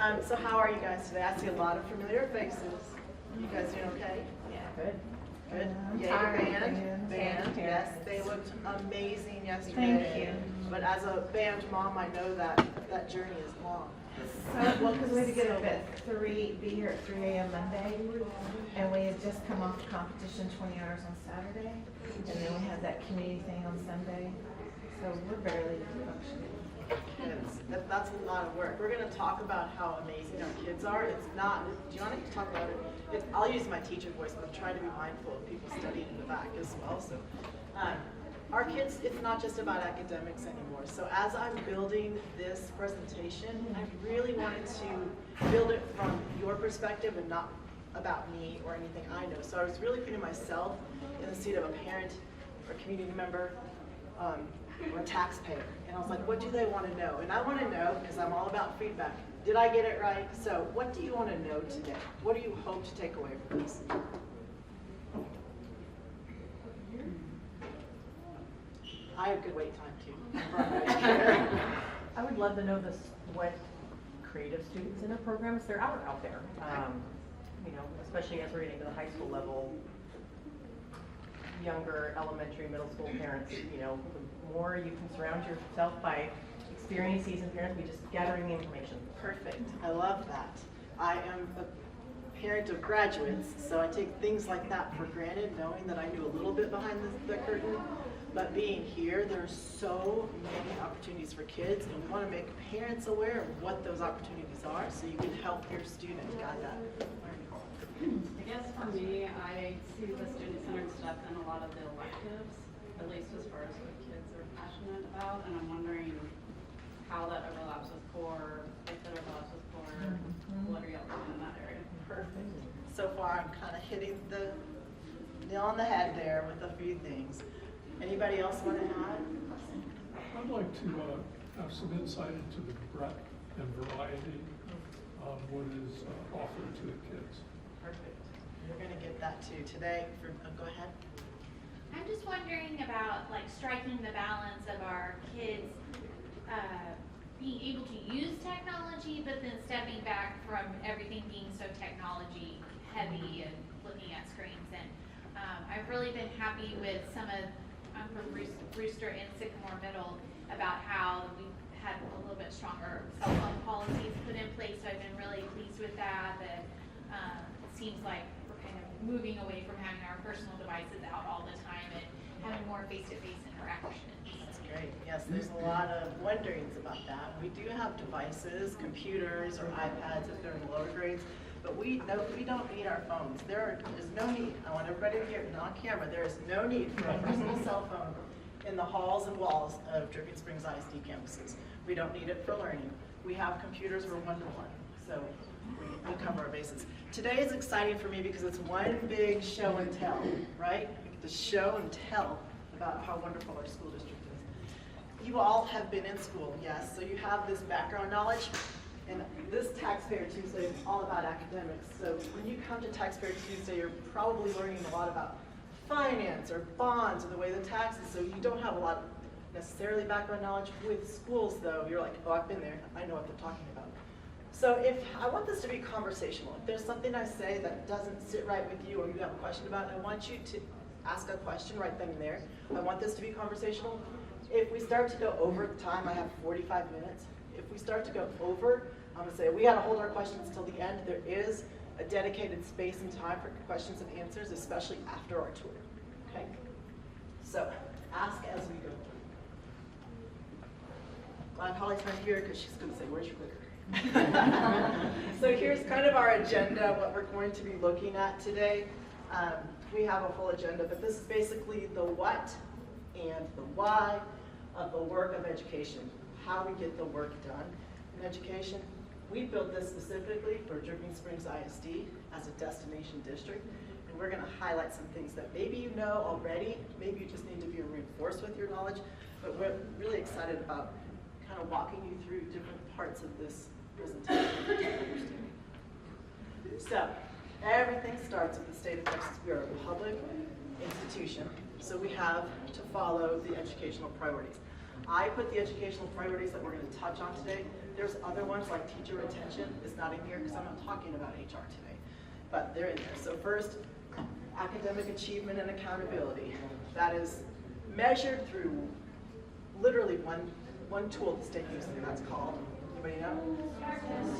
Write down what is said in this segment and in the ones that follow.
So how are you guys today? I see a lot of familiar faces. You guys doing okay? Yeah. Good. Good. Yay, band. Yes, they looked amazing yesterday. Thank you. But as a band mom, I know that that journey is long. So, well, because we had to get up at be here at 3 a.m. Monday, and we had just come off competition 20 hours on Saturday, and then we had that community thing on Sunday, so we're barely functioning. That's a lot of work. We're going to talk about how amazing our kids are. It's not, do you want to talk about it? I'll use my teacher voice, but I'm trying to be mindful of people studying in the back as well. So, our kids, it's not just about academics anymore. So as I'm building this presentation, I really wanted to build it from your perspective and not about me or anything I know. So I was really putting myself in the seat of a parent or a community member or a taxpayer. And I was like, what do they want to know? And I want to know, because I'm all about feedback, did I get it right? So what do you want to know today? What do you hope to take away from this? I have good wait time too. I would love to know what creative students in the programs there are out there. You know, especially as we're getting to the high school level, younger elementary, middle school parents, you know, the more you can surround yourself by experienced seasoned parents, we just gathering the information. Perfect. I love that. I am a parent of graduates, so I take things like that for granted, knowing that I knew a little bit behind the curtain. But being here, there's so many opportunities for kids, and we want to make parents aware of what those opportunities are so you can help your student guide that learning. I guess for me, I see the student-centered stuff in a lot of the electives, at least as far as what kids are passionate about, and I'm wondering how that overlaps with core, if it overlaps with core, what are y'all doing in that area? Perfect. So far, I'm kind of hitting the nail on the head there with a few things. Anybody else want to add? I'd like to have some insight into the breadth and variety of what is offered to the kids. Perfect. You're going to get that too today. Go ahead. I'm just wondering about like striking the balance of our kids being able to use technology, but then stepping back from everything being so technology heavy and looking at screens. And I've really been happy with some of, I'm from Brewster and Sycamore Middle, about how we've had a little bit stronger cell phone policies put in place. So I've been really pleased with that. That it seems like we're kind of moving away from having our personal devices out all the time and having more face-to-face interactions. That's great. Yes, there's a lot of wonderings about that. We do have devices, computers or iPads if they're in the lower grades, but we don't need our phones. There is no need. I want everybody to hear it on camera. There is no need for a personal cell phone in the halls and walls of Dripping Springs ISD campuses. We don't need it for learning. We have computers. We're one-to-one, so we cover our bases. Today is exciting for me because it's one big show and tell, right? We get to show and tell about how wonderful our school district is. You all have been in school, yes, so you have this background knowledge. And this Taxpayer Tuesday is all about academics. So when you come to Taxpayer Tuesday, you're probably learning a lot about finance or bonds or the way the taxes, so you don't have a lot of necessarily background knowledge. With schools though, you're like, oh, I've been there, I know what they're talking about. So if I want this to be conversational, if there's something I say that doesn't sit right with you or you have a question about it, I want you to ask a question right then and there. I want this to be conversational. If we start to go over the time, I have 45 minutes. If we start to go over, I'm going to say we got to hold our questions till the end. There is a dedicated space and time for questions and answers, especially after our tour. Okay? So ask as we go through. Glad Holly's not here because she's going to say, where's your clicker? So here's kind of our agenda, what we're going to be looking at today. We have a full agenda, but this is basically the what and the why of the work of education, how we get the work done in education. We built this specifically for Dripping Springs ISD as a destination district, and we're going to highlight some things that maybe you know already, maybe you just need to be reinforced with your knowledge, but we're really excited about kind of walking you through different parts of this presentation. So, everything starts with the state of Texas. We are a public institution, so we have to follow the educational priorities. I put the educational priorities that we're going to touch on today There's other ones like teacher retention is not in here because I'm not talking about HR today, but they're in there. So first, academic achievement and accountability. That is measured through literally one tool the state uses, and that's called, anybody know?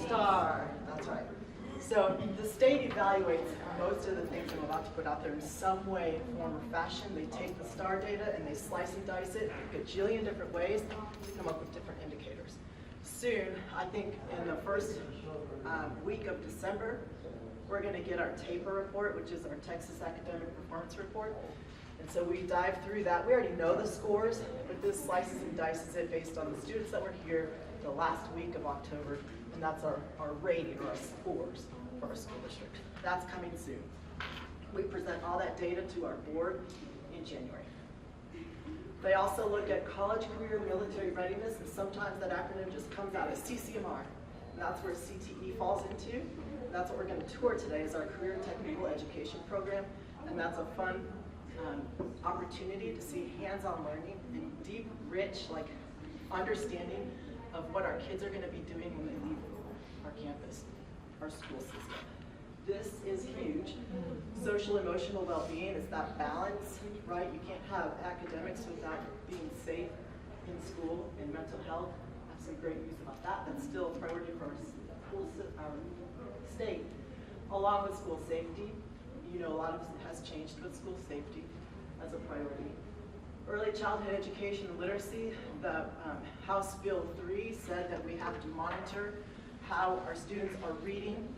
STAR, that's right. So the state evaluates most of the things I'm about to put out there in some way, form, or fashion. They take the STAR data and they slice and dice it a gajillion different ways to come up with different indicators. Soon, I think in the first week of December, we're going to get our TAPER report, which is our Texas Academic Performance Report. And so we dive through that. We already know the scores, but this slices and dices it based on the students that were here the last week of October, and that's our rating or our scores for our school district. That's coming soon. We present all that data to our board in January. They also look at college, career, military readiness, and sometimes that acronym just comes out as CCMR. And that's where CTE falls into. And that's what we're going to tour today is our career technical education program. And that's a fun opportunity to see hands-on learning and deep, rich, like understanding of what our kids are going to be doing when they leave our campus, our school system. This is huge. Social emotional well-being is that balance, right? You can't have academics without being safe in school and mental health. I have some great news about that. That's still a priority for our state, along with school safety. You know, a lot of it has changed with school safety as a priority. Early childhood education and literacy, the House Bill 3 said that we have to monitor how our students are reading,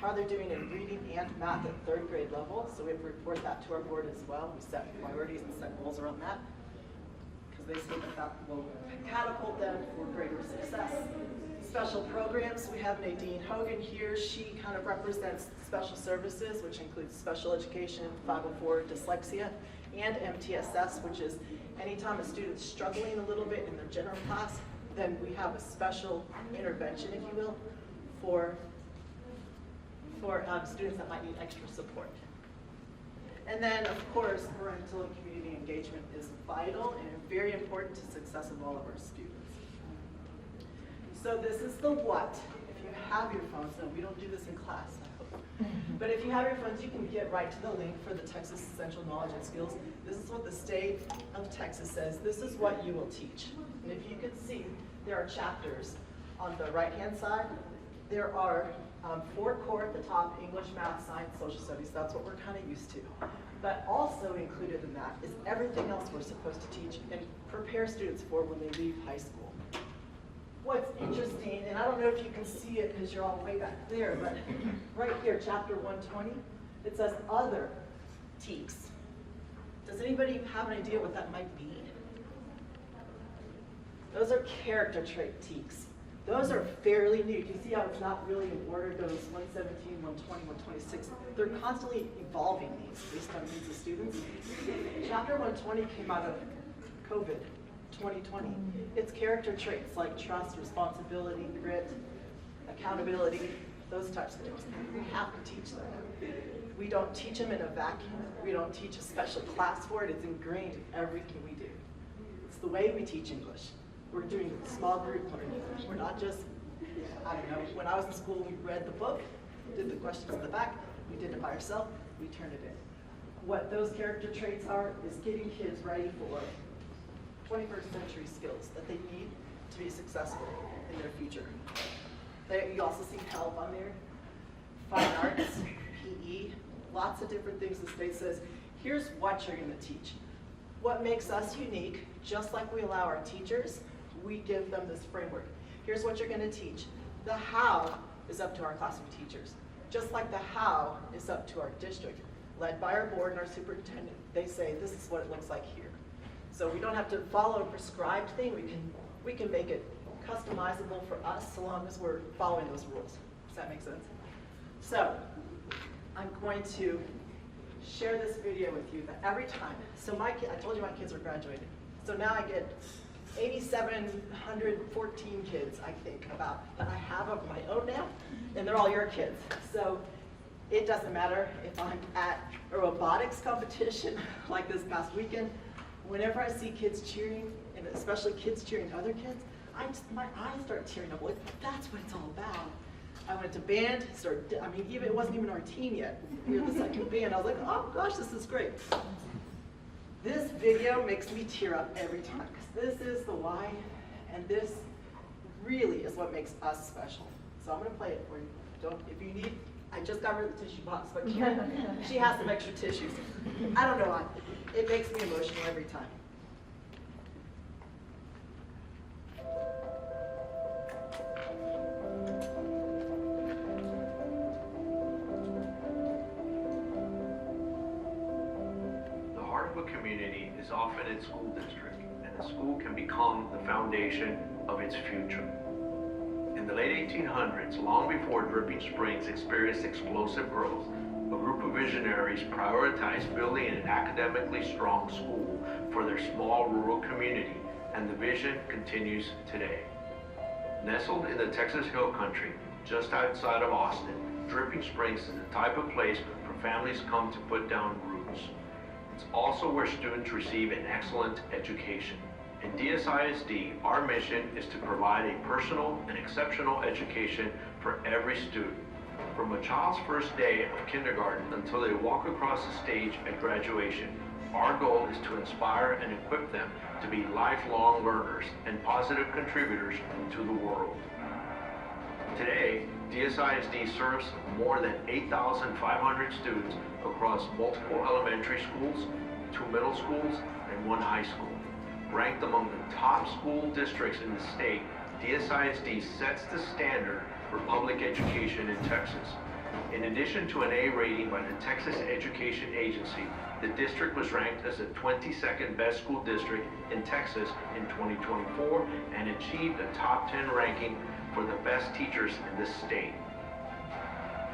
how they're doing in reading and math at third grade level. So we have to report that to our board as well. We set priorities and set goals around that because they say that that will catapult them for greater success. Special programs, we have Nadine Hogan here. She kind of represents special services, which includes special education, 504, dyslexia, and MTSS, which is anytime a student's struggling a little bit in their general class, then we have a special intervention, if you will, for students that might need extra support. And then, of course, parental and community engagement is vital and very important to the success of all of our students. So this is the what. If you have your phones, no, we don't do this in class, I hope. But if you have your phones, you can get right to the link for the Texas Essential Knowledge and Skills. This is what the state of Texas says. This is what you will teach. And if you can see, there are chapters on the right-hand side. There are 4 core at the top: English, math, science, social studies. That's what we're kind of used to. But also included in that is everything else we're supposed to teach and prepare students for when they leave high school. What's interesting, and I don't know if you can see it because you're all way back there, but right here, chapter 120, it says other TEKS. Does anybody have an idea what that might be? Those are character trait TEKS. Those are fairly new. You can see how it's not really in order. It goes 117, 120, 126. They're constantly evolving these based on needs of students. Chapter 120 came out of COVID. 2020. It's character traits like trust, responsibility, grit, accountability, those types of things. We have to teach them. We don't teach them in a vacuum. We don't teach a special class for it. It's ingrained in everything we do. It's the way we teach English. We're doing small group learning. We're not just, I don't know, when I was in school, we read the book, did the questions in the back, we did it by ourselves, we turned it in. What those character traits are is getting kids ready for 21st century skills that they need to be successful in their future. You also see health on there, fine arts, PE, lots of different things the state says, here's what you're going to teach. What makes us unique, just like we allow our teachers, we give them this framework. Here's what you're going to teach. The how is up to our class of teachers. Just like the how is up to our district, led by our board and our superintendent. They say, this is what it looks like here. So we don't have to follow a prescribed thing. We can make it customizable for us so long as we're following those rules. Does that make sense? So I'm going to share this video with you that every time. So I told you my kids are graduating. So now I get 8,714 kids, I think, about that I have of my own now, and they're all your kids. So it doesn't matter if I'm at a robotics competition like this past weekend. Whenever I see kids cheering, and especially kids cheering other kids, my eyes start tearing up, like, that's what it's all about. I went to band, even it wasn't even our team yet. We were the second band. I was like, oh gosh, this is great. This video makes me tear up every time, because this is the why, and this really is what makes us special. So I'm gonna play it for you. If you need, I just got rid of the tissue box, but Karen, she has some extra tissues. I don't know why. It makes me emotional every time. The heart of a community is often its school district, and the school can become the foundation of its future. In the late 1800s, long before Dripping Springs experienced explosive growth, a group of visionaries prioritized building an academically strong school for their small rural community, and the vision continues today. Nestled in the Texas Hill Country, just outside of Austin, Dripping Springs is the type of place where families come to put down roots. It's also where students receive an excellent education. In DSISD, our mission is to provide a personal and exceptional education for every student. From a child's first day of kindergarten until they walk across the stage at graduation, our goal is to inspire and equip them to be lifelong learners and positive contributors to the world. Today, DSISD serves more than 8,500 students across multiple elementary schools, 2 middle schools, and 1 high school. Ranked among the top school districts in the state, DSISD sets the standard for public education in Texas. In addition to an A rating by the Texas Education Agency, the district was ranked as the 22nd best school district in Texas in 2024 and achieved a top 10 ranking for the best teachers in the state.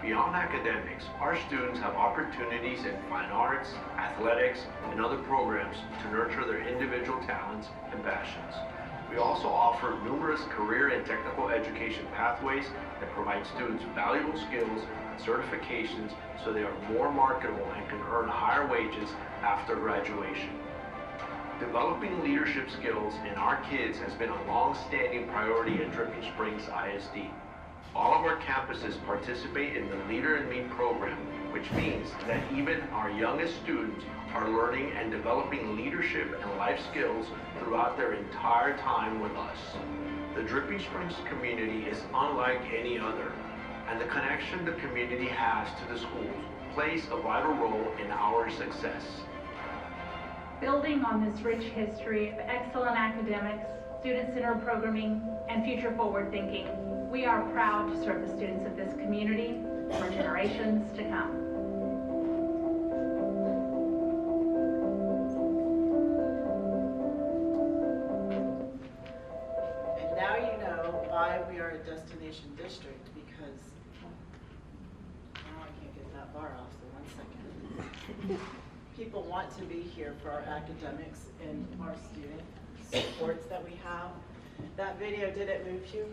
Beyond academics, our students have opportunities in fine arts, athletics, and other programs to nurture their individual talents and passions. We also offer numerous career and technical education pathways that provide students valuable skills and certifications so they are more marketable and can earn higher wages after graduation. Developing leadership skills in our kids has been a long-standing priority at Dripping Springs ISD. All of our campuses participate in the Leader in Me program, which means that even our youngest students are learning and developing leadership and life skills throughout their entire time with us. The Dripping Springs community is unlike any other, and the connection the community has to the schools plays a vital role in our success. Building on this rich history of excellent academics, student-centered programming, and future-forward thinking, we are proud to serve the students of this community for generations to come. And now you know why we are a destination district, because now I can't get that bar off, so 1 second. People want to be here for our academics and our student supports that we have. That video, did it move you?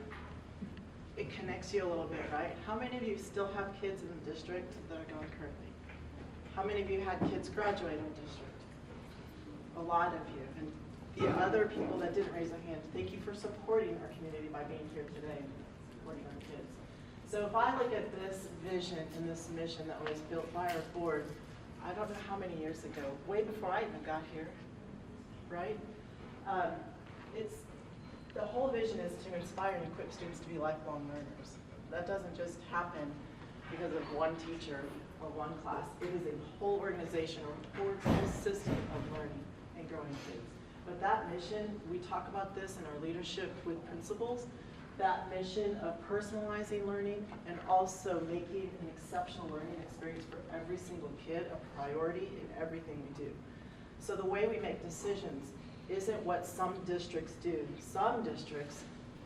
It connects you a little bit, right? How many of you still have kids in the district that are going currently? How many of you had kids graduate in the district? A lot of you. And the other people that didn't raise a hand, thank you for supporting our community by being here today and supporting our kids. So if I look at this vision and this mission that was built by our board, I don't know how many years ago, way before I even got here, right? The whole vision is to inspire and equip students to be lifelong learners. That doesn't just happen because of one teacher or one class. It is a whole organization or whole system of learning and growing kids. But that mission, we talk about this in our leadership with principals, that mission of personalizing learning and also making an exceptional learning experience for every single kid a priority in everything we do. So the way we make decisions isn't what some districts do. Some districts,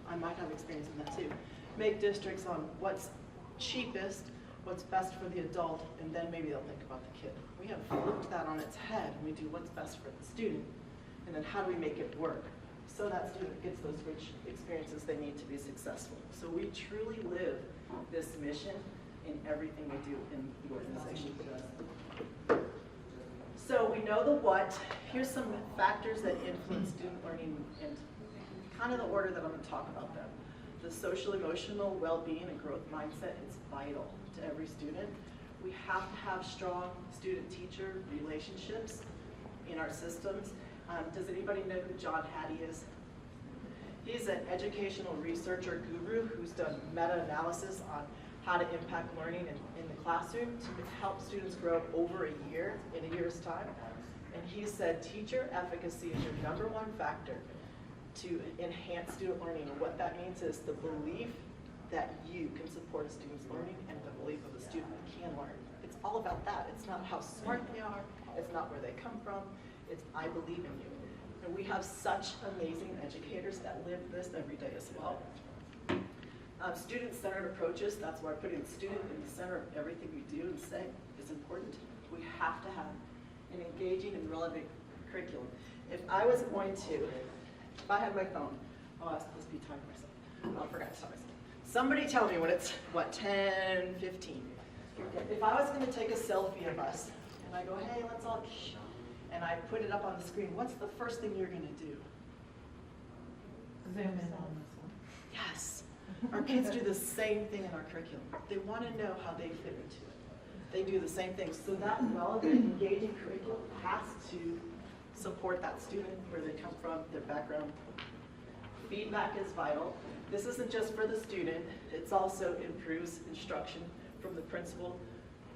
I might have experience in that too, make districts on what's cheapest, what's best for the adult, and then maybe they'll think about the kid. We have flipped that on its head, and we do what's best for the student, and then how do we make it work so that student gets those rich experiences they need to be successful. So we truly live this mission in everything we do in the organization. So we know the what. Here's some factors that influence student learning and kind of the order that I'm gonna talk about them. The social emotional well-being and growth mindset is vital to every student. We have to have strong student-teacher relationships in our systems. Does anybody know who John Hattie is? He's an educational researcher guru who's done meta-analysis on how to impact learning in the classroom to help students grow over a year, in a year's time. And he said teacher efficacy is your #1 factor to enhance student learning. And what that means is the belief that you can support a student's learning and the belief of a student that can learn. It's all about that. It's not how smart they are. It's not where they come from. It's I believe in you. And we have such amazing educators that live this every day as well. Student-centered approaches, that's why putting the student in the center of everything we do and say is important. We have to have an engaging and relevant curriculum. If I was going to, if I had my phone, oh, I was supposed to be talking to myself. Oh, I forgot to tell myself. Somebody tell me when it's, what, 10, 15. If I was gonna take a selfie of us, and I go, hey, let's all, and I put it up on the screen, what's the first thing you're gonna do? Zoom in on this one. Yes. Our kids do the same thing in our curriculum. They want to know how they fit into it. They do the same thing. So that relevant, engaging curriculum has to support that student, where they come from, their background. Feedback is vital. This isn't just for the student. It's also improves instruction from the principal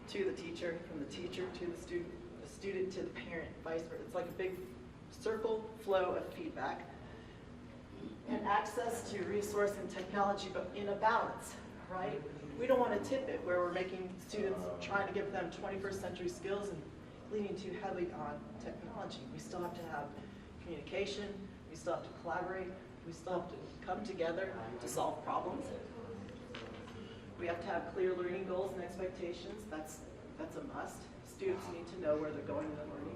to the teacher, from the teacher to the student to the parent, vice versa. It's like a big circle flow of feedback. And access to resource and technology, but in a balance, right? We don't want to tip it where we're making students, trying to give them 21st century skills and leaning too heavily on technology. We still have to have communication, we still have to collaborate, we still have to come together to solve problems. We have to have clear learning goals and expectations. That's a must. Students need to know where they're going in their learning.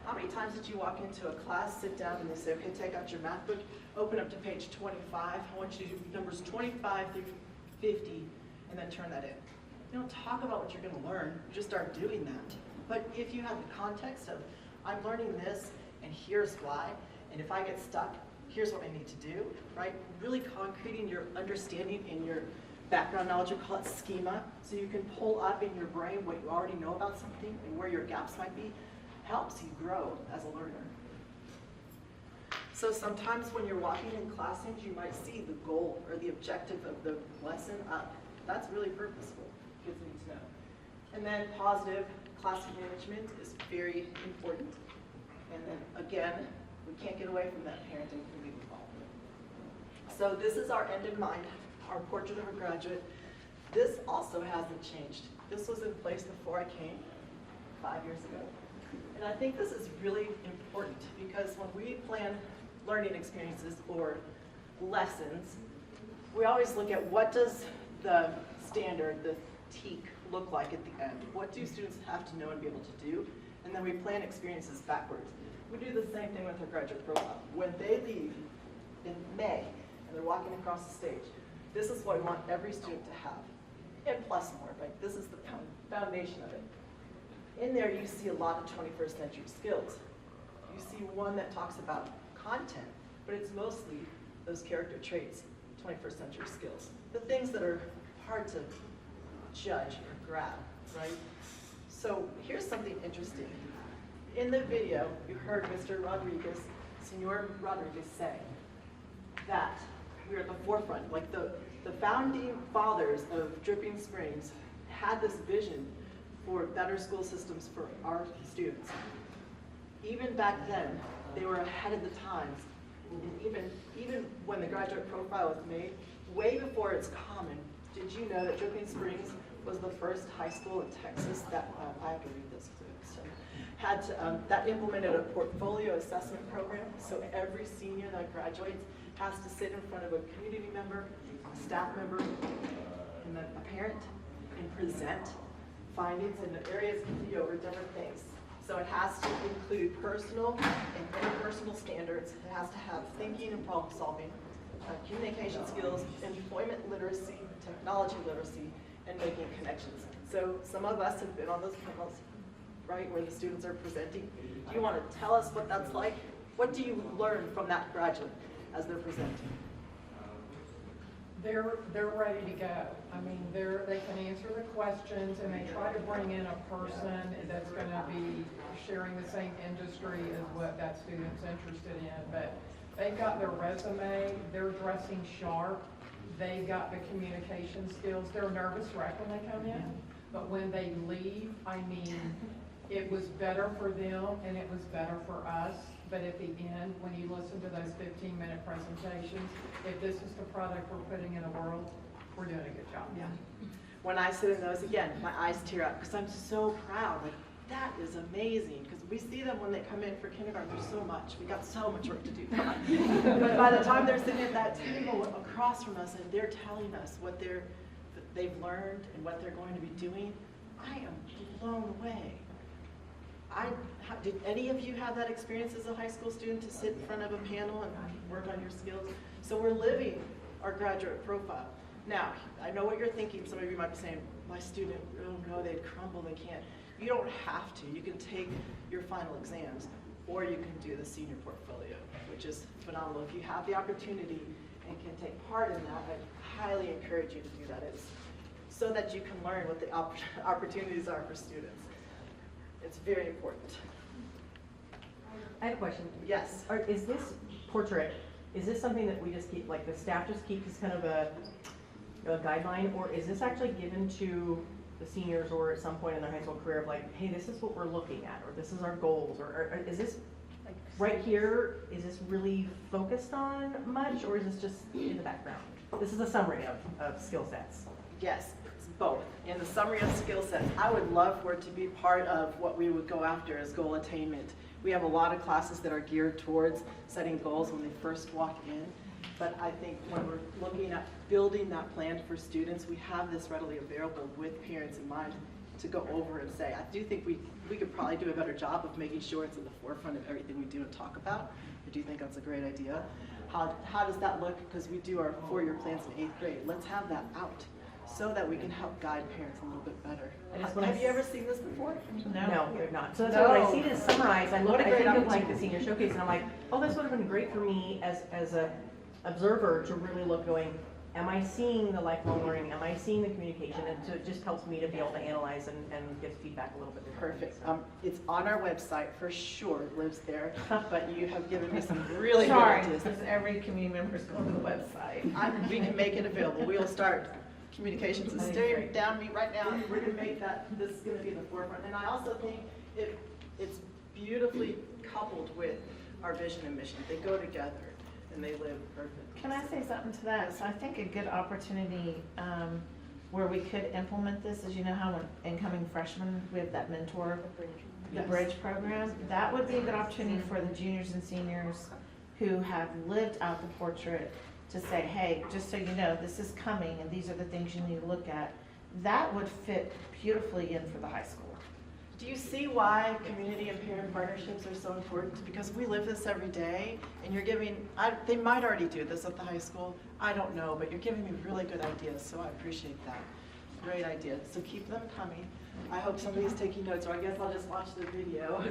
How many times did you walk into a class, sit down, and they say, okay, take out your math book, open up to page 25. I want you to do numbers 25 through 50, and then turn that in. You don't talk about what you're going to learn. You just start doing that. But if you have the context of, I'm learning this, and here's why, and if I get stuck, here's what I need to do, right? Really concreting your understanding in your background knowledge, we call it schema, so you can pull up in your brain what you already know about something and where your gaps might be. Helps you grow as a learner. So sometimes when you're walking in classrooms, you might see the goal or the objective of the lesson up. That's really purposeful. Kids need to know. And then positive classroom management is very important. And then again, we can't get away from that parenting community involvement. So this is our end in mind, our portrait of a graduate. This also hasn't changed. This was in place before I came 5 years ago. And I think this is really important because when we plan learning experiences or lessons, we always look at what does the standard, the TEAC, look like at the end? What do students have to know and be able to do? And then we plan experiences backwards. We do the same thing with our graduate profile. When they leave in May and they're walking across the stage, this is what we want every student to have, and plus more, right? This is the foundation of it. In there, you see a lot of 21st century skills. You see one that talks about content, but it's mostly those character traits, 21st century skills. The things that are hard to judge or grab, right? So here's something interesting. In the video, you heard Mr. Rodriguez, Senor Rodriguez say that we're at the forefront, like the founding fathers of Dripping Springs had this vision for better school systems for our students. Even back then, they were ahead of the times. And even when the graduate profile was made, way before it's common, did you know that Dripping Springs was the first high school in Texas that, I have to read this too, so, had to, that implemented a portfolio assessment program, so every senior that graduates has to sit in front of a community member, a staff member, and then a parent, and present findings in the areas over different things. So it has to include personal and interpersonal standards. It has to have thinking and problem solving, communication skills, employment literacy, technology literacy, and making connections. So some of us have been on those panels, right, where the students are presenting. Do you want to tell us what that's like? What do you learn from that graduate? as they're presenting? They're ready to go. I mean, they can answer the questions, and they try to bring in a person that's gonna be sharing the same industry as what that student's interested in. But they've got their resume, they're dressing sharp, they've got the communication skills. They're a nervous wreck when they come in, but when they leave, I mean, it was better for them and it was better for us. But at the end, when you listen to those 15-minute presentations, if this is the product we're putting in the world, we're doing a good job. Yeah. When I sit in those, again, my eyes tear up because I'm so proud. Like, that is amazing. Because we see them when they come in for kindergarten. There's so much. We got so much work to do. But by the time they're sitting at that table across from us and they're telling us what they've learned and what they're going to be doing, I am blown away. Did any of you have that experience as a high school student to sit in front of a panel and work on your skills? So we're living our graduate profile. Now, I know what you're thinking. Some of you might be saying, my student, oh no, they'd crumble, they can't. You don't have to. You can take your final exams, or you can do the senior portfolio, which is phenomenal. If you have the opportunity and can take part in that, I highly encourage you to do that. It's so that you can learn what the opportunities are for students. It's very important. I have a question. Yes. Is this portrait, is this something that we just keep, like the staff just keeps as kind of a guideline, or is this actually given to the seniors or at some point in their high school career of like, hey, this is what we're looking at, or this is our goals, or is this like right here, is this really focused on much, or is this just in the background? This is a summary of skill sets. Yes, it's both. In the summary of skill sets, I would love for it to be part of what we would go after as goal attainment. We have a lot of classes that are geared towards setting goals when they first walk in. But I think when we're looking at building that plan for students, we have this readily available with parents in mind to go over and say, I do think we could probably do a better job of making sure it's in the forefront of everything we do and talk about. I do think that's a great idea. How does that look? Because we do our 4-year plans in 8th grade. Let's have that out so that we can help guide parents a little bit better. Have you ever seen this before? No, we've not. So that's why when I see this summarized, I What a great think of like the opportunity. senior showcase, and I'm like, oh, this would have been great for me as a observer to really look going, am I seeing the lifelong learning? Am I seeing the communication? And so it just helps me to be able to analyze and get feedback a little bit differently. Perfect. It's on our website for sure. It lives there. But you have given me some really good Sorry, ideas. because every community member's going to the website. We can make it available. We'll start. Communications is staring down me right now. We're going to make that, this is going to be the forefront. And I also think it's beautifully coupled with our vision and mission. They go together and they live perfect. Can I say something to that? So I think a good opportunity where we could implement this is, you know how when incoming freshmen, we have that mentor, the Yes. bridge program? That would be a good opportunity for the juniors and seniors who have lived out the portrait to say, hey, just so you know, this is coming and these are the things you need to look at. That would fit beautifully in for the high school. Do you see why community and parent partnerships are so important? Because we live this every day, and you're giving, they might already do this at the high school, I don't know, but you're giving me really good ideas, so I appreciate that. Great idea. So keep them coming. I hope somebody's taking notes, or I guess I'll just watch the video.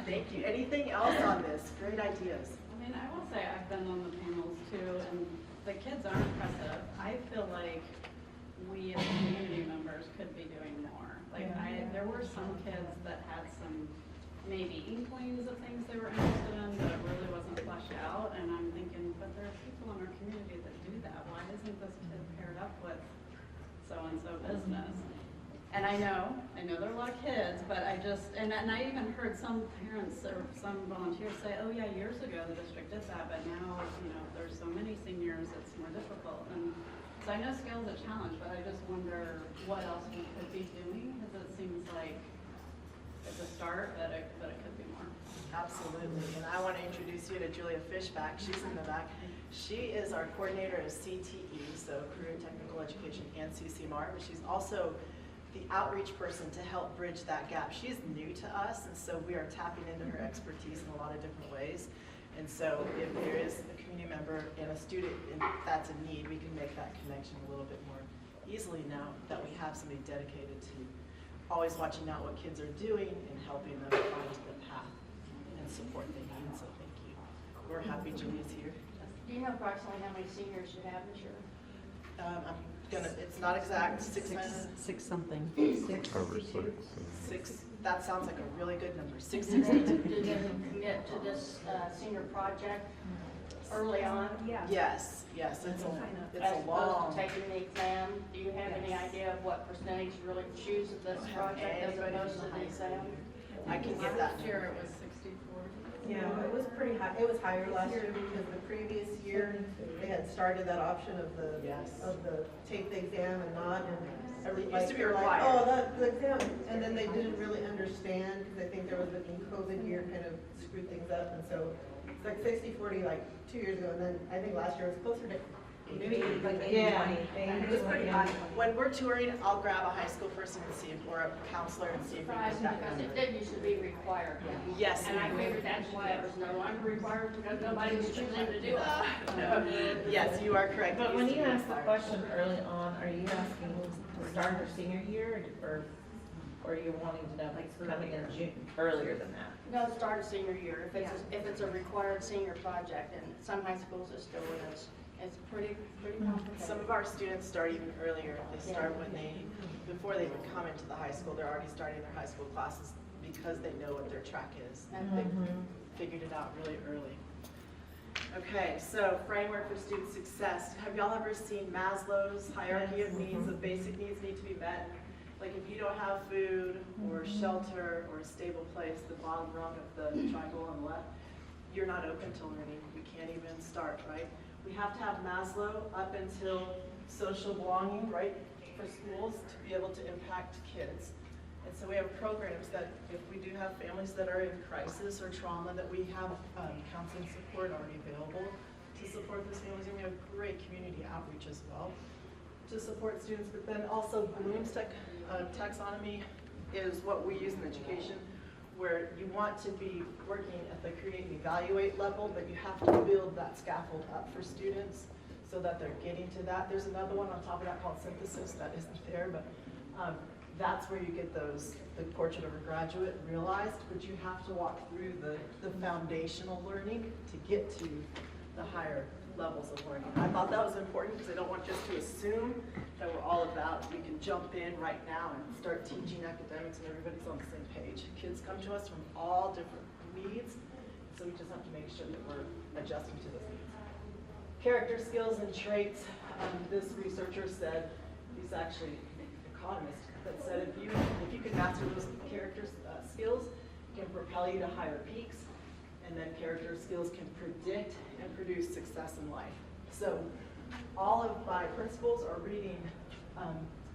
Thank you. Anything else on this? Great ideas. I mean, I will say I've been on the panels too, and the kids are impressive. I feel like we as community members could be doing more. Like, there were some kids that had some maybe inklings of things they were interested in, but it really wasn't fleshed out. And I'm thinking, but there are people in our community that do that. Why isn't this kid paired up with so-and-so business? And I know there are a lot of kids, but I just, and I even heard some parents or some volunteers say, oh yeah, years ago the district did that, but now, there's so many seniors, it's more difficult. And so I know skill's a challenge, but I just wonder what else we could be doing, because it seems like it's a start, but it could be more. Absolutely, and I want to introduce you to Julia Fishback. She's in the back. She is our coordinator of CTE, so Career Technical Education, and CCMAR, but she's also the outreach person to help bridge that gap. She's new to us, and so we are tapping into her expertise in a lot of different ways. And so if there is a community member and a student that's in need, we can make that connection a little bit more easily now that we have somebody dedicated to always watching out what kids are doing and helping them find the path and support they need. So thank you. we're happy Julie's here. Do you know approximately how many seniors you have this year? I'm gonna, it's not exact, 600. Six something. Over Six, that sounds like a really good number, Do 662. they commit to this senior project early on? Yes, it's As a opposed long. to taking the exam? Do you have any idea of what percentage really choose of this I don't have project as anybody opposed in to the the exam? I can get that. Last year it was 60-40. Yeah, it was pretty high, it was higher last year because the previous year, they had started that option of the, Yes. of the take the exam and not, and It used like, to be they're like, required. oh, the exam, and then they didn't really understand, because I think there was a COVID year kind of screwed things up, and so it's like 60-40 like 2 years ago, and then I think last year was closer to maybe like 80-20. It was pretty high. When we're touring, I'll grab a high school person and see if, or a counselor and see if we Surprising, get that because number. it did used to be required. Yes. And I figured that's why it was no longer required, because nobody was choosing to do it. Yes, you are correct. But It when used you to be ask the required. question early on, are you asking to start your senior year, or are you wanting to know like coming in June, earlier than that? No, start a senior year, if it's a required senior project, and some high schools it still is. It's pretty complicated. Some of our students start even earlier. They start when before they even come into the high school, they're already starting their high school classes because they know what their track is. They've figured it out really early. Okay, so framework for student success. Have y'all ever seen Maslow's hierarchy of needs? The basic needs need to be met. Like if you don't have food or shelter or a stable place, the bottom rung of the triangle on the left, you're not open to learning. You can't even start, right? We have to have Maslow up until social belonging, right, for schools to be able to impact kids. And so we have programs that if we do have families that are in crisis or trauma, that we have counseling support already available to support those families. And we have great community outreach as well to support students. But then also Bloom's taxonomy is what we use in education, where you want to be working at the create and evaluate level, but you have to build that scaffold up for students so that they're getting to that. There's another one on top of that called synthesis that isn't there, but that's where you get the portrait of a graduate realized, but you have to walk through the foundational learning to get to the higher levels of learning. I thought that was important because I don't want just to assume that we're all about, we can jump in right now and start teaching academics and everybody's on the same page. Kids come to us from all different needs, so we just have to make sure that we're adjusting to those needs. Character skills and traits. This researcher said, he's actually an economist, that said if you can master those character skills, it can propel you to higher peaks. And then character skills can predict and produce success in life. So all of my principals are reading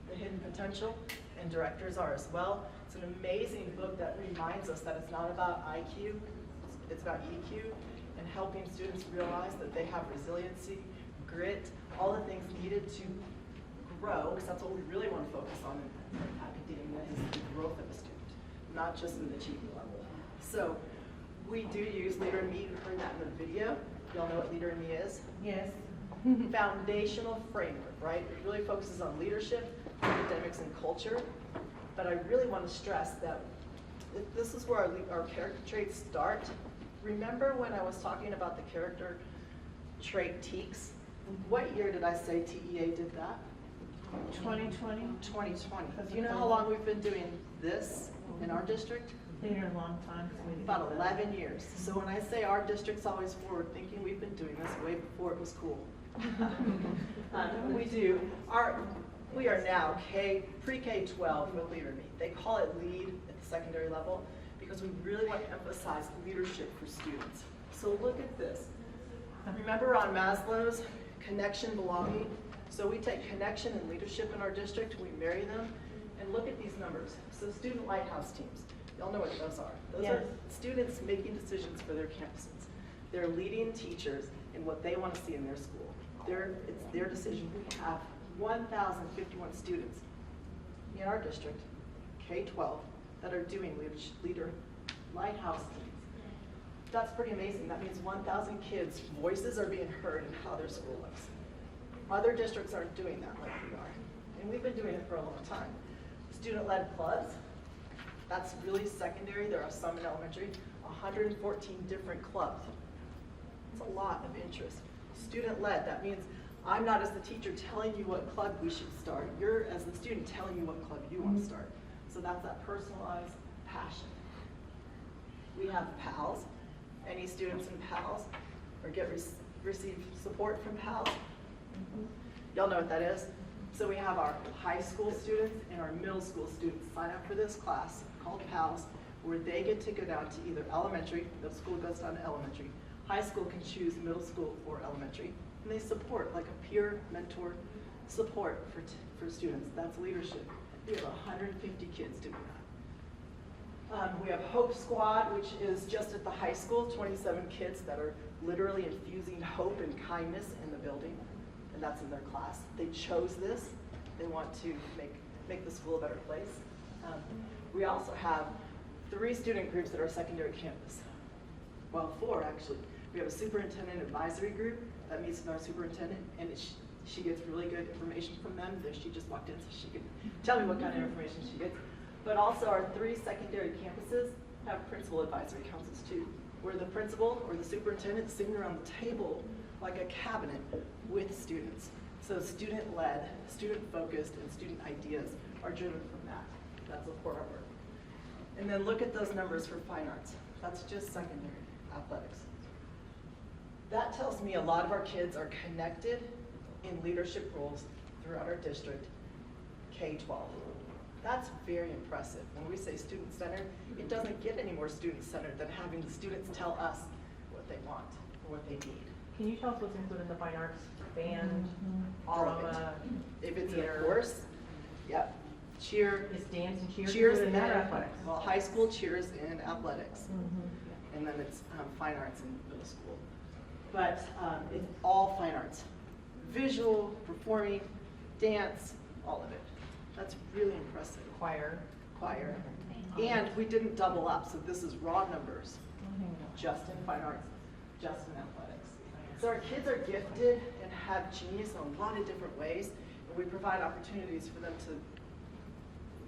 The Hidden Potential, and directors are as well. It's an amazing book that reminds us that it's not about IQ, it's about EQ, and helping students realize that they have resiliency, grit, all the things needed to grow, because that's what we really want to focus on in academia, is the growth of a student, not just in the achievement level. So we do use Leader in Me. You heard that in the video. Y'all know what Leader in Me is? Yes. Foundational framework, right? It really focuses on leadership, academics, and culture. But I really want to stress that this is where our character traits start. Remember when I was talking about the character trait TEACs? What year did I say TEA did that? 2020? 2020. Do you know how long we've been doing this in our district? Been here a long time. So we About 11 years. So when I say our district's always forward thinking, we've been doing this way before it was cool. We do. We are now pre-K-12 with Leader in Me. They call it LEAD at the secondary level because we really want to emphasize leadership for students. So look at this. Remember on Maslow's connection, belonging? So we take connection and leadership in our district, we marry them, and look at these numbers. So student lighthouse teams. Y'all know what those are. Those are students making decisions for their campuses. They're leading teachers in what they want to see in their school. It's their decision. We have 1,051 students in our district, K-12, that are doing leader lighthouse teams. That's pretty amazing. That means 1,000 kids' voices are being heard in how their school looks. Other districts aren't doing that like we are. And we've been doing it for a long time. Student-led clubs. That's really secondary. There are some in elementary, 114 different clubs. That's a lot of interest. Student-led, that means I'm not as the teacher telling you what club we should start. You're, as the student, telling you what club you want to start. So that's that personalized passion. We have PALS. Any students in PALS or receive support from PALS? Y'all know what that is? So we have our high school students and our middle school students sign up for this class called PALS, where they get to go down to either elementary, the school goes down to elementary, high school can choose middle school or elementary, and they support, like a peer mentor support for students. That's leadership. We have 150 kids doing that. We have Hope Squad, which is just at the high school, 27 kids that are literally infusing hope and kindness in the building, and that's in their class. They chose this. They want to make the school a better place. We also have 3 student groups at our secondary campus. Well, 4 actually. We have a superintendent advisory group that meets with our superintendent, and she gets really good information from them. She just walked in, so she can tell me what kind of information she gets. But also our 3 secondary campuses have principal advisory councils too, where the principal or the superintendent is sitting around the table like a cabinet with students. So student-led, student-focused, and student ideas are driven from that. That's a core of our work. And then look at those numbers for fine arts. That's just secondary athletics. That tells me a lot of our kids are connected in leadership roles throughout our district, K-12. That's very impressive. When we say student-centered, it doesn't get any more student-centered than having the students tell us what they want or what they need. Can you tell us what's included in the fine arts? Band, All of it. drama, If it's in a theater? course, yep. Cheer. Is dance and cheer Cheers included in that or in- athletics? Well, high school cheers in athletics. And then it's fine arts in middle school. But it's all fine arts. Visual, performing, dance, all of it. That's really impressive. Choir. Choir. And we didn't double up, so this is raw numbers, just in fine arts, just in athletics. So our kids are gifted and have genius in a lot of different ways, and we provide opportunities for them to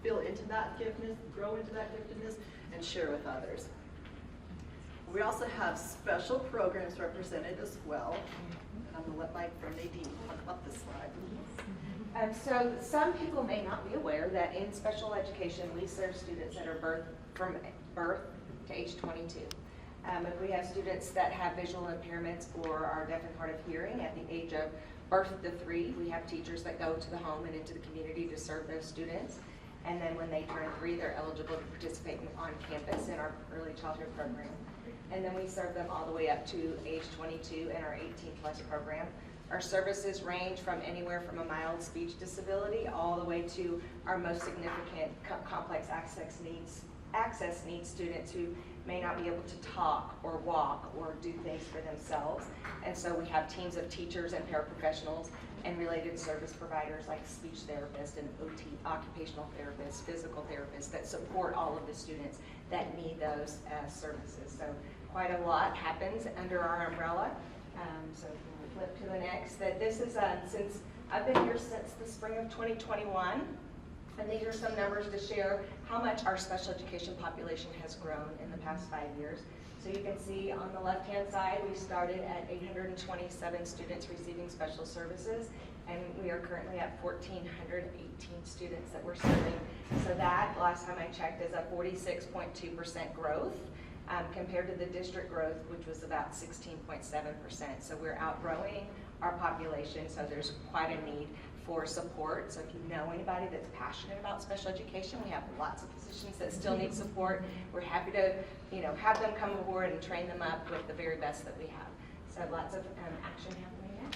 fill into that giftedness, grow into that giftedness, and share with others. We also have special programs represented as well, and I'm going to let my friend Nadine talk about this slide. So some people may not be aware that in special education, we serve students that are from birth to age 22. If we have students that have visual impairments or are deaf and hard of hearing at the age of birth to 3, we have teachers that go to the home and into the community to serve those students. And then when they turn 3, they're eligible to participate on campus in our early childhood program. And then we serve them all the way up to age 22 in our 18+ program. Our services range from anywhere from a mild speech disability all the way to our most significant complex access needs students who may not be able to talk or walk or do things for themselves. And so we have teams of teachers and paraprofessionals and related service providers like speech therapists and OT, occupational therapists, physical therapists that support all of the students that need those services. So quite a lot happens under our umbrella. So if we flip to the next, that this is since I've been here since the spring of 2021, and these are some numbers to share how much our special education population has grown in the past 5 years. So you can see on the left-hand side, we started at 827 students receiving special services, and we are currently at 1,418 students that we're serving. So that, last time I checked, is a 46.2% growth compared to the district growth, which was about 16.7%. So we're outgrowing our population, so there's quite a need for support. So if you know anybody that's passionate about special education, we have lots of positions that still need support. We're happy to, have them come aboard and train them up with the very best that we have. So lots of action happening now.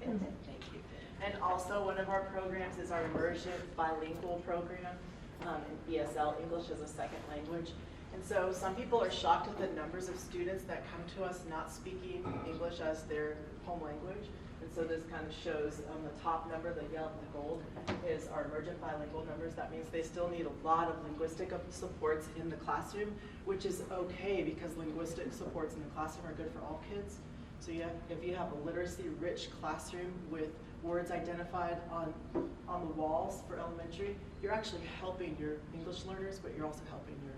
Okay, thank you. And also one of our programs is our immersion bilingual program in ESL, English as a second language. And so some people are shocked at the numbers of students that come to us not speaking English as their home language. And so this kind of shows the top number, the yellow and the gold, is our emergent bilingual numbers. That means they still need a lot of linguistic supports in the classroom, which is okay because linguistic supports in the classroom are good for all kids. So if you have a literacy-rich classroom with words identified on the walls for elementary, you're actually helping your English learners, but you're also helping your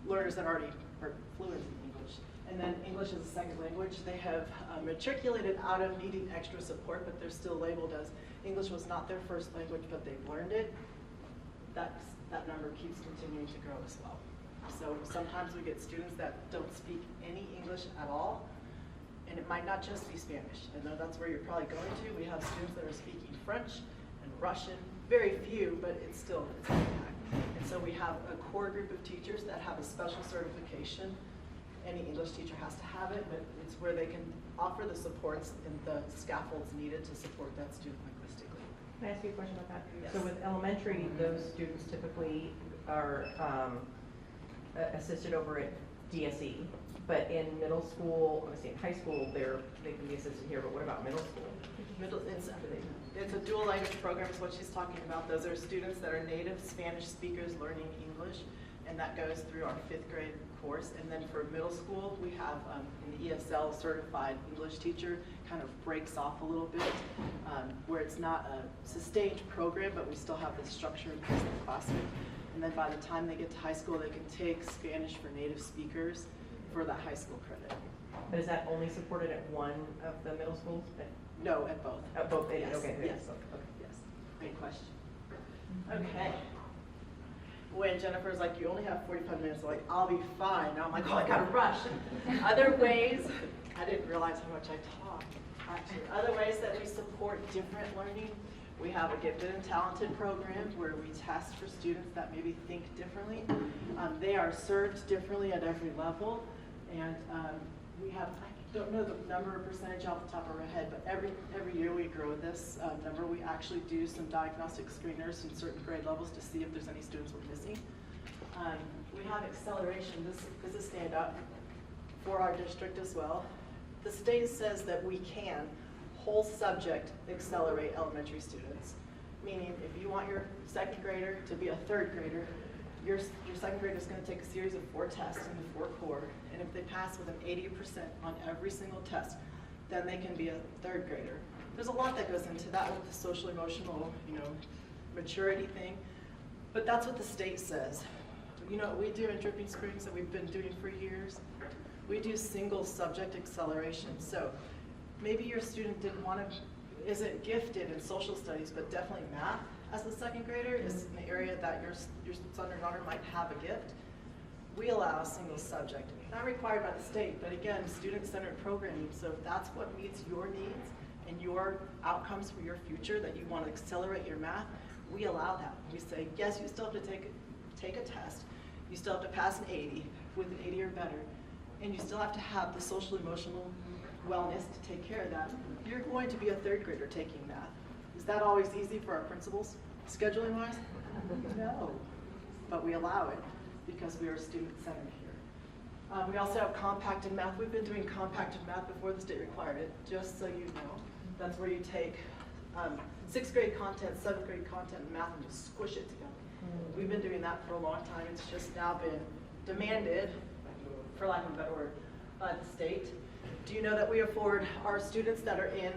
learners that already are fluent in English. And then English as a second language, they have matriculated out of needing extra support, but they're still labeled as English was not their first language, but they've learned it. That number keeps continuing to grow as well. So sometimes we get students that don't speak any English at all, and it might not just be Spanish. I know that's where you're probably going to. We have students that are speaking French and Russian, very few, but it's an impact. And so we have a core group of teachers that have a special certification. Any English teacher has to have it, but it's where they can offer the supports and the scaffolds needed to support that student linguistically. Can I ask you a question about that? Yes. So with elementary, those students typically are assisted over at DSE, but in middle school, let's see, in high school, they can be assisted here, but what about middle school? It's a dual language program is what she's talking about. Those are students that are native Spanish speakers learning English, and that goes through our 5th grade course. And then for middle school, we have an ESL certified English teacher, kind of breaks off a little bit, where it's not a sustained program, but we still have the structure in place in the classroom. And then by the time they get to high school, they can take Spanish for native speakers for that high school credit. But is that only supported at one of the middle schools? No, at both. At both, Yes, okay. yes, Okay. yes. Great question. Okay. When Jennifer's like, you only have 45 minutes, I'm like, I'll be fine. Now I'm like, oh, I gotta rush. Other ways, I didn't realize how much I talked, actually. Other ways that we support different learning, we have a gifted and talented program where we test for students that maybe think differently. They are served differently at every level, and we have, I don't know the number or percentage off the top of our head, but every year we grow this number. We actually do some diagnostic screeners in certain grade levels to see if there's any students we're missing. We have acceleration. This is a standout for our district as well. The state says that we can whole subject accelerate elementary students, meaning if you want your 2nd grader to be a 3rd grader, your 2nd grader is going to take a series of 4 tests in the 4 core, and if they pass with an 80% on every single test, then they can be a 3rd grader. There's a lot that goes into that with the social emotional, maturity thing, but that's what the state says. You know what we do in Dripping Springs that we've been doing for years? We do single subject acceleration. So maybe your student isn't gifted in social studies, but definitely math as a 2nd grader is an area that your son or daughter might have a gift. We allow a single subject, not required by the state, but again, student-centered programming. So if that's what meets your needs and your outcomes for your future, that you want to accelerate your math, we allow that. We say, yes, you still have to take a test. You still have to pass an 80 with an 80 or better, and you still have to have the social emotional wellness to take care of that. You're going to be a 3rd grader taking math. Is that always easy for our principals, scheduling wise? No, but we allow it because we are student-centered here. We also have compacted math. We've been doing compacted math before the state required it, just so you know. That's where you take 6th grade content, 7th grade content in math and just squish it together. We've been doing that for a long time. It's just now been demanded, for lack of a better word, by the state. Do you know that we afford our students that are in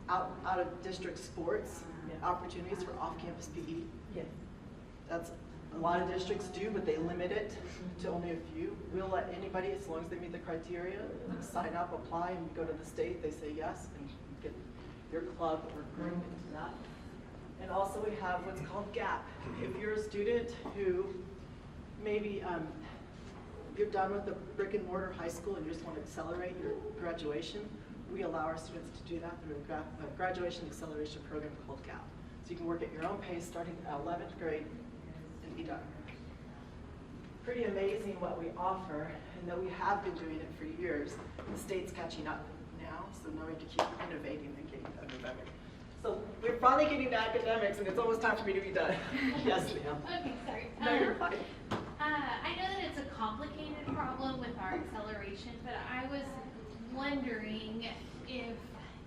out of district sports opportunities for off-campus PE? Yeah. That's a lot of districts do, but they limit it to only a few. We'll let anybody, as long as they meet the criteria, sign up, apply, and go to the state. They say yes, and you get your club or group into that. And also we have what's called GAP. If you're a student who maybe you're done with the brick and mortar high school and you just want to accelerate your graduation, we allow our students to do that through a graduation acceleration program called GAP. So you can work at your own pace starting at 11th grade and be done. Pretty amazing what we offer, and that we have been doing it for years. The state's catching up now, so now we have to keep innovating and getting better and better. So we're finally getting to academics, and it's almost time for me to be done. Yes, ma'am. Okay, sorry. No, you're fine. I know that it's a complicated problem with our acceleration, but I was wondering if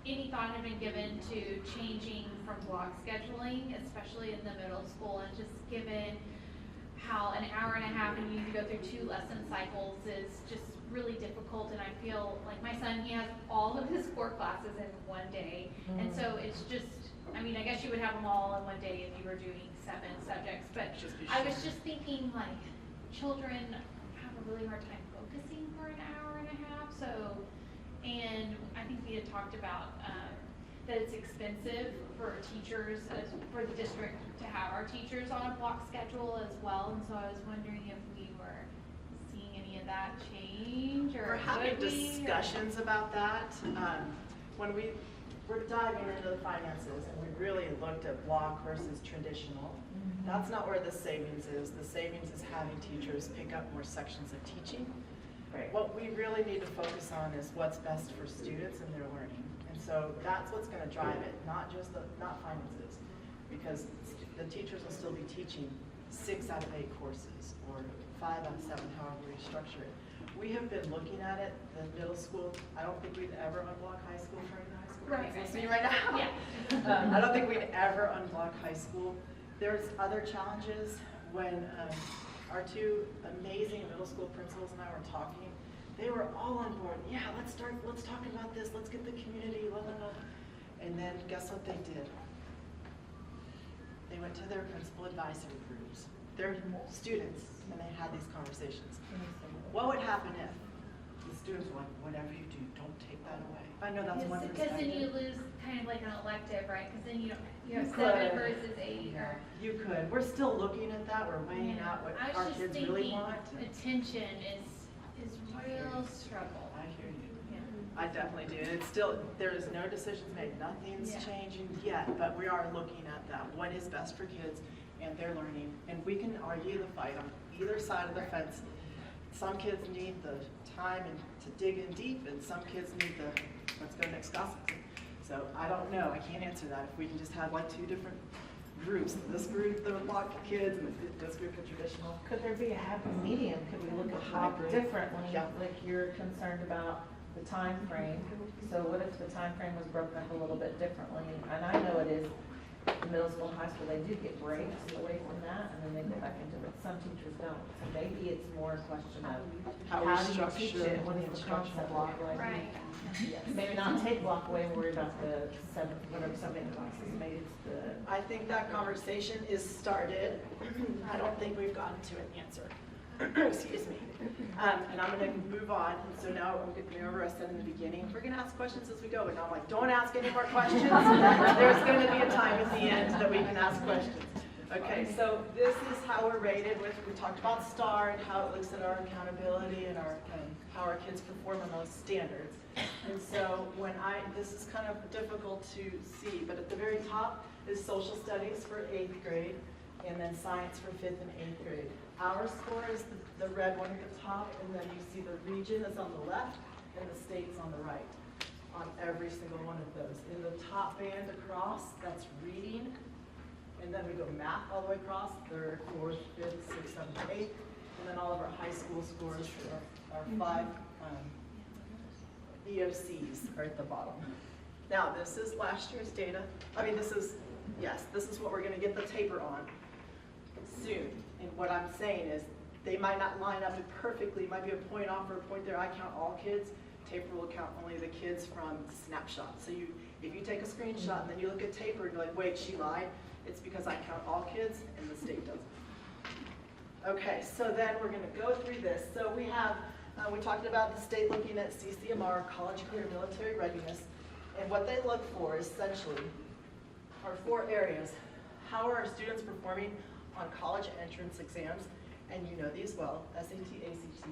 any thought had been given to changing from block scheduling, especially in the middle school, and just given how an hour and a half and you need to go through 2 lesson cycles is just really difficult. And I feel like my son, he has all of his core classes in one day. And so it's just, I mean, I guess you would have them all in one day if you were doing 7 subjects, but I was just thinking, like, children have a really hard time focusing for an hour and a half, so, and I think we had talked about, that it's expensive for teachers, for the district to have our teachers on a block schedule as well, and so I was wondering if we were seeing any of that change, or We're having would we, or- discussions about that. When we were diving into the finances and we really looked at block versus traditional, that's not where the savings is. The savings is having teachers pick up more sections of teaching. Right. What we really need to focus on is what's best for students and their learning. And so that's what's gonna drive it, not just not finances. Because the teachers will still be teaching 6 out of 8 courses, or 5 out of 7, however we structure it. We have been looking at it, the middle school, I don't think we'd ever unblock high school for the high school. Right, kids right, listening right now. Yeah. I don't think we'd ever unblock high school. There's other challenges. When our 2 amazing middle school principals and I were talking, they were all on board. Yeah, let's talk about this, let's get the community, blah, blah, blah. And then guess what they did? They went to their principal advisory groups, their students, and they had these conversations. What would happen if the students were like, whatever you do, don't take that away? I know that's one Because then you perspective. lose kind of like an elective, right? Because then you have You 7 could. versus 8, or. You could. We're still looking at that. We're weighing out what I our was just kids really thinking, want. attention is real struggle. I hear you. Yeah. I definitely do. And it's still, there is no decisions made. Nothing's Yeah. changing yet, but we are looking at that. What is best for kids and their learning? And we can argue the fight on either side of the fence. Some kids need the time and to dig in deep, and some kids need the, let's go next gossip. So I don't know. I can't answer that. If we can just have like 2 different groups, this group, the block of kids, and this group of traditional. Could there be a happy medium? Could we look at block Hybrid. differently? Yeah. Like you're concerned about the time frame. So what if the time frame was broken up a little bit differently? And I know it is, middle school and high school, they do get breaks away from that, and then they go back into it. Some teachers don't. So maybe it's more a question of How we how do you teach structure it? What the is the instructional concept block. look like? Right. Maybe not take block away and worry about the 7, whatever, 7 classes. Maybe it's the. I think that conversation is started. I don't think we've gotten to an answer. Excuse me. And I'm gonna move on. And so now, remember I said in the beginning, we're gonna ask questions as we go. And now I'm like, don't ask any more questions. There's gonna be a time at the end that we can ask questions. Okay, so this is how we're rated with, we talked about STAR and how it looks at our accountability and our, how our kids perform on those standards. And so this is kind of difficult to see, but at the very top is social studies for 8th grade, and then science for 5th and 8th grade. Our score is the red one at the top, and then you see the region is on the left and the state's on the right on every single one of those. In the top band across, that's reading, and then we go math all the way across, 3rd, 4th, 5th, 6th, 7th, 8th, and then all of our high school scores are 5 EOCs are at the bottom. Now, this is last year's data. I mean, this is what we're gonna get the taper on soon. And what I'm saying is, they might not line up perfectly, it might be a point off or a point there. I count all kids. Taper will count only the kids from snapshots. So if you take a screenshot and then you look at taper and you're like, wait, she lied, it's because I count all kids and the state doesn't. Okay, so then we're gonna go through this. So we have, we talked about the state looking at CCMR, college career military readiness, and what they look for essentially are 4 areas. How are our students performing on college entrance exams? And you know these well, SAT, ACT.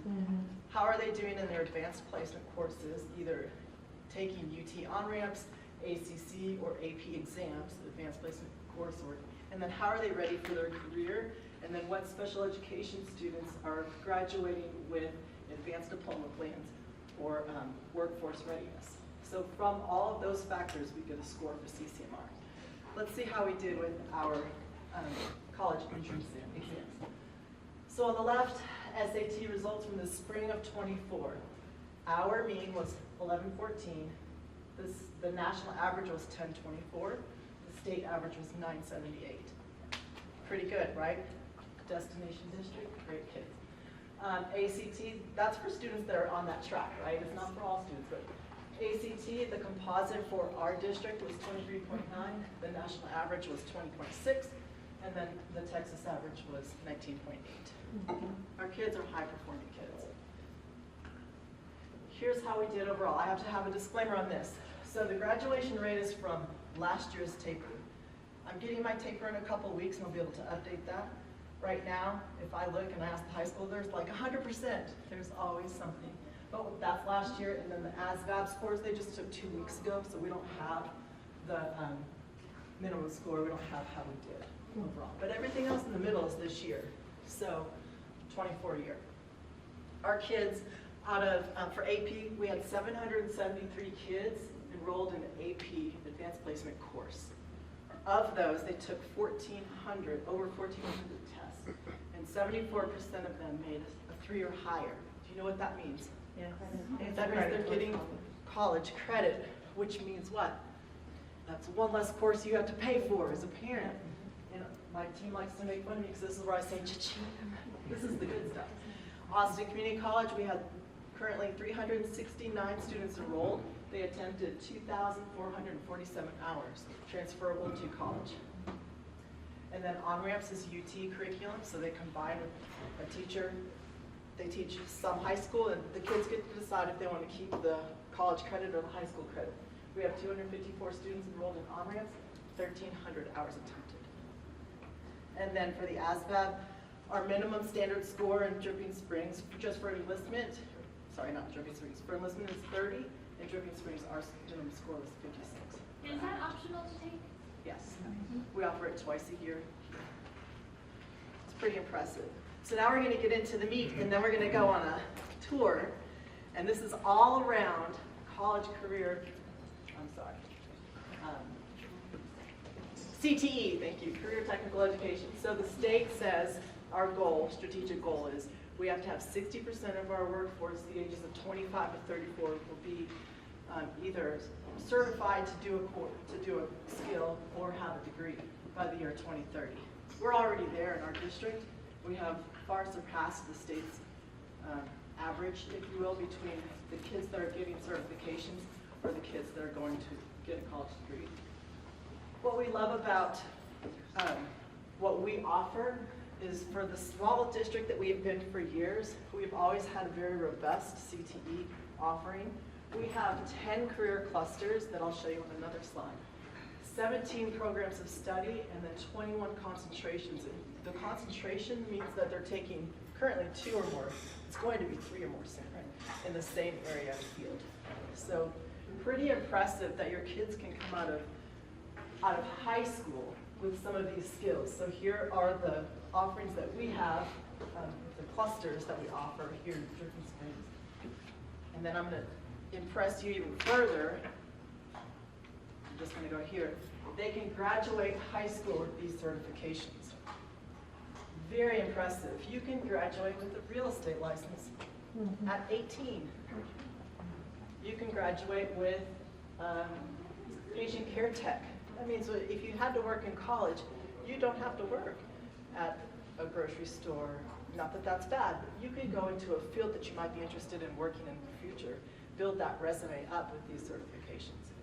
How are they doing in their advanced placement courses, either taking UT on-ramps, ACC, or AP exams, advanced placement coursework? And then how are they ready for their career? And then what special education students are graduating with advanced diploma plans or workforce readiness? So from all of those factors, we get a score for CCMR. Let's see how we did with our college entrance exams. So on the left, SAT results from the spring of 24. Our mean was 1114. The national average was 1024. The state average was 978. Pretty good, right? Destination district, great kids. ACT, that's for students that are on that track, right? It's not for all students, but ACT, the composite for our district was 23.9. The national average was 20.6. And then the Texas average was 19.8. Our kids are high-performing kids. Here's how we did overall. I have to have a disclaimer on this. So the graduation rate is from last year's taper. I'm getting my taper in a couple of weeks and I'll be able to update that. Right now, if I look and I ask the high school, there's like 100%. There's always something. But that's last year, and then the ASVAB scores, they just took 2 weeks ago, so we don't have the minimum score. We don't have how we did overall. But everything else in the middle is this year, so 24 year. Our kids, out of, for AP, we had 773 kids enrolled in the AP Advanced Placement course. Of those, they took over 1,400 tests, and 74% of them made a 3 or higher. Do you know what that means? Yeah. That means they're getting college credit, which means what? That's one less course you have to pay for as a parent. And my team likes to make fun of me because this is where I say, cha-ching. This is the good stuff. Austin Community College, we have currently 369 students enrolled. They attempted 2,447 hours, transferable to college. And then on-ramps is UT curriculum, so they combine with a teacher. They teach some high school, and the kids get to decide if they want to keep the college credit or the high school credit. We have 254 students enrolled in on-ramps, 1,300 hours attempted. And then for the ASVAB, our minimum standard score in Dripping Springs, just for enlistment, sorry, not Dripping Springs, for enlistment is 30, and Dripping Springs, our minimum score was 56. Is that optional to take? Yes, we offer it twice a year. It's pretty impressive. So now we're going to get into the meat, and then we're going to go on a tour. And this is all around college career, CTE, thank you, career technical education. So the state says our goal, strategic goal is we have to have 60% of our workforce, the ages of 25 to 34, will be either certified to do a skill or have a degree by the year 2030. We're already there in our district. We have far surpassed the state's average, if you will, between the kids that are getting certifications or the kids that are going to get a college degree. What we love about what we offer is for the small district that we have been for years, we've always had a very robust CTE offering. We have 10 career clusters that I'll show you on another slide. 17 programs of study, and then 21 concentrations. The concentration means that they're taking currently 2 or more. It's going to be 3 or more soon, right, in the same area of field. So pretty impressive that your kids can come out of high school with some of these skills. So here are the offerings that we have, the clusters that we offer here in Dripping Springs. And then I'm going to impress you even further. I'm just going to go here. They can graduate high school with these certifications. Very impressive. You can graduate with a real estate license at 18. You can graduate with patient care tech. That means if you had to work in college, you don't have to work at a grocery store. Not that that's bad, but you could go into a field that you might be interested in working in the future, build that resume up with these certifications.